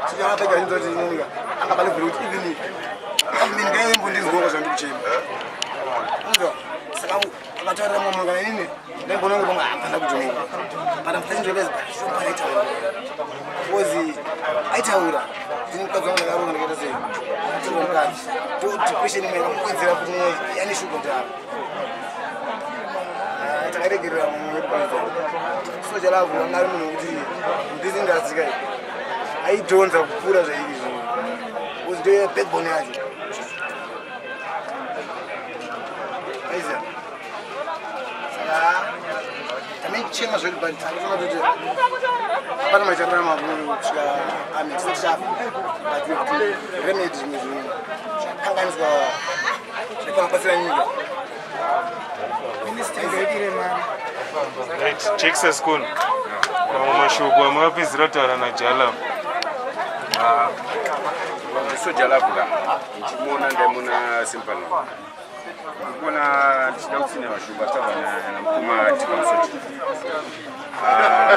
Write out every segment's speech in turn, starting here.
Sijana peka hizo zinunga. Anga bale brut even. Mimi ngai mbundi ngogo zandu kuchema. Ndio. Sakamu amatara mama ngana nini? Nembo nangu bonga apanda kujonga. Para mpenzi lezi shumba ita. Wozi aitaura. Zinukazana ngabo ngana kete. Tunokati. To depression menga mwenzira kuti yani shugo ndaba. Takaregera mu kwanza. Soja lavu ngari munhu kuti ndizi ndazika. Aidonza kupura zvaizvi. Uzide backbone yacho. Aiza. Saka tamechema zviri bali tsaka kuti apana machara mabulu kusvika amixation but remedies muzvinhu zvakanganiswa zvakabatsira nyika. Minister ngaitire mari. Right, checks a school. Mashoko amapizira tara na Jala. So Jala kuda. Chimona ndemuna simpano. Kuna tinausina mashoko tabana na mkuma tikamsochi.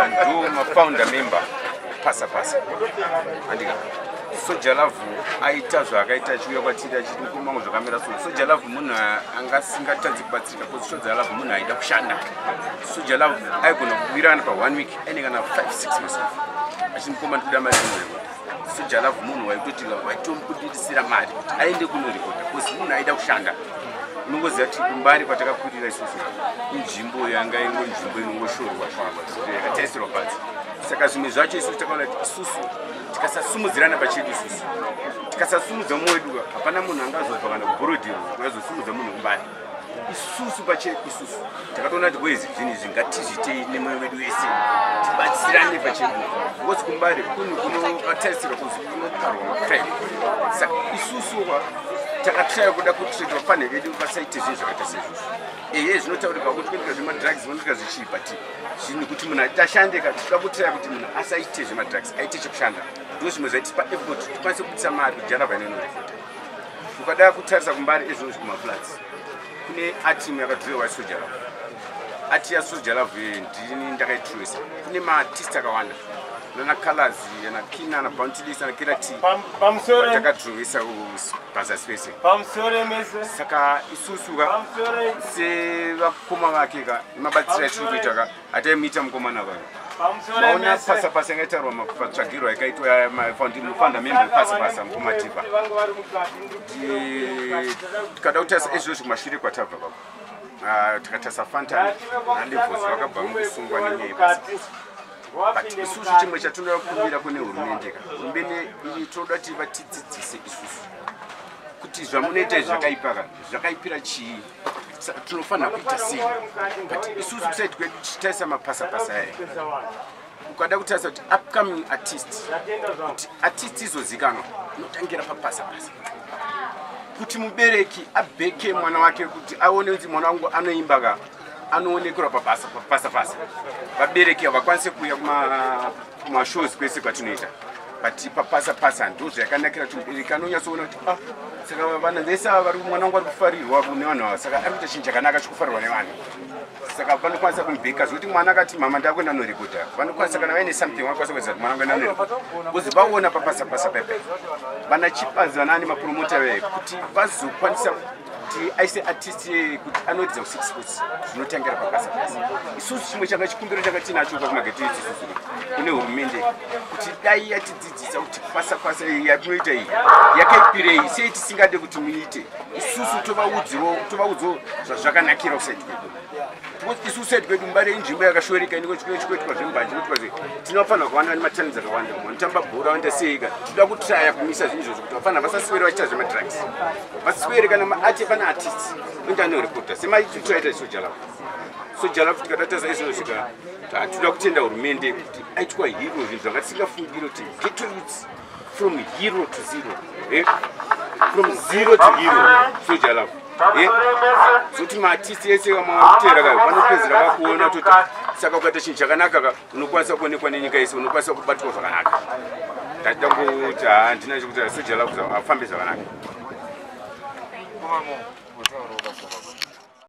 Ndo mafounder member pasa. Andika. So Jalavu aitazwa akaita chiuya kwatira chikuma muzvakamira so Jalavu munhu angasingatadzi kubatsirika position Jalavu munhu aida kushanda. So Jalavu aigona kuwirana pa 1 week ene kana 5-6 months achimukoma ndikuda mari munhu. So Jalavu munhu waitoti waitomudisira mari kuti aende kunorekoda because munhu aida kushanda. Unongoziva kuti kumbari kwatakakurira isusu inzvimbo yanga ingo nzvimbo inongoshorwa kuti yakataisirwa pasi. Saka zvimwe zvacho isusu takaona kuti isusu tikasasumudzirana pachedu isusu tikasasumudza mumwe wedu hapana munhu angazobva kana kuborodhero angazosumudza munhu kumbari. Isusu pachedu isusu takatoona kuti kwezi zvinhu zvingatizvitei nemwoyo wedu wese tibatsirane pachedu because kumbari kunotarisirwa kuzi kunoparwa macrime. Saka isusu takatraya kuda kuti vafanhe vedu vasaite zvinhu zvakaita sezvozvo. Zvinotaurika kuti kunoita zvemadrugs zvinoita zvichipa zvinhu kuti munhu atashande toda kutraya kuti munhu asaite zvemadrugs aite chekushanda. Ndo zvimwe zvaitipa effort tikwanise kubudisa mari kuJarava inorekota. Ukada kutarisa kumbari ezvino kumaflats kune atimu yakadhirowa soJarava. Ati yasoJarava ndini ndakaitroisa. Kune maartist akawanda. Nana Colors, yana Kina, na Bountilist, na Kirati. Pamsore. Takadhiroisa kubasa space. Pamsore mese. Saka isusuka se vakoma vakeka mabatsira chikuita ataimita mukomana vanhu. Maona pasa ngaitarwa mapatsvagirwa yakaitwa mafounder member pasa mukomatipa. Tikada kutarisa izvozvo kumashure kwatabva baba. Takatarisa Fanta naLevels vakabva mukusungwa nenyaya yepasi. But isusu chimwe chatinoda kukumbira kune hurumende toda kuti vatidzidzise isusu kuti zvamunoita zvakaipira chii tinofanira kuita sei. But isusu kusaiti kwedu tichitaisa mapasa aya ukada kutarisa kuti upcoming kuti artist izozikanwa unotangira papasa kuti mubereki abheke mwana wake kuti aone kuti mwana wangu anoimba anoonekera papasa vabereki havakwanise kuuya kumashows kwese kwatinoita but papasa ndo zvakanakira kuti mubereki anonyatsoona kuti saka vanhu vese ava mwana wangu ari kufarirwa nevanhu ava saka ari kuita chinhu chakanaka chikufarirwa nevanhu. Saka vanokwanisa kumubheka zvokuti mwana akati mama ndakwenda norekoda vanokwanisa kana vaine something vanokwanisa kuziva kuti mwana wangu norekoda because vaona papasa pepe vana chipazi vana ane mapromota veyo kuti vazokwanisa kuti aise artist kuti anoedza ku6 sports zvinotangira papasa. Isusu chimwe changa chikumbiro changa tinacho pakumageti isusu kune hurumende kuti dai yatidzidzisa kuti pasa yatinoita iyi yakaipirei sei tisingade kuti muite. Isusu tovaudzo zvazvakanakira kusaiti kwedu. Isusu saiti kwedu mbare inzvimbo yakashoreka inikochikuitika zvembanje kuti tinofanira kuwana vane matalents akawanda vanotamba bhora vanoita seika toda kutraya kumisa zvinhu izvozvo kuti vafana vasaswere vachiita zvemadrugs vasaswere kana maati pana artists undi anorekota semaitoita soJarava tikatatarisa izvozvika toda kutenda hurumende kuti aitwa hero zvinhu zvanga tisingafungire kuti get roots from hero to zero from zero to hero soJarava zoti maartisti ese vamavakutera vanopedzera vakuona kuti saka ukaita chinhu chakanaka unokwanisa kuonekwa nenyika yese unokwanisa kubatwa zvakanaka. Ndachida kuti handina chekuti soJarava afambe zvakanaka.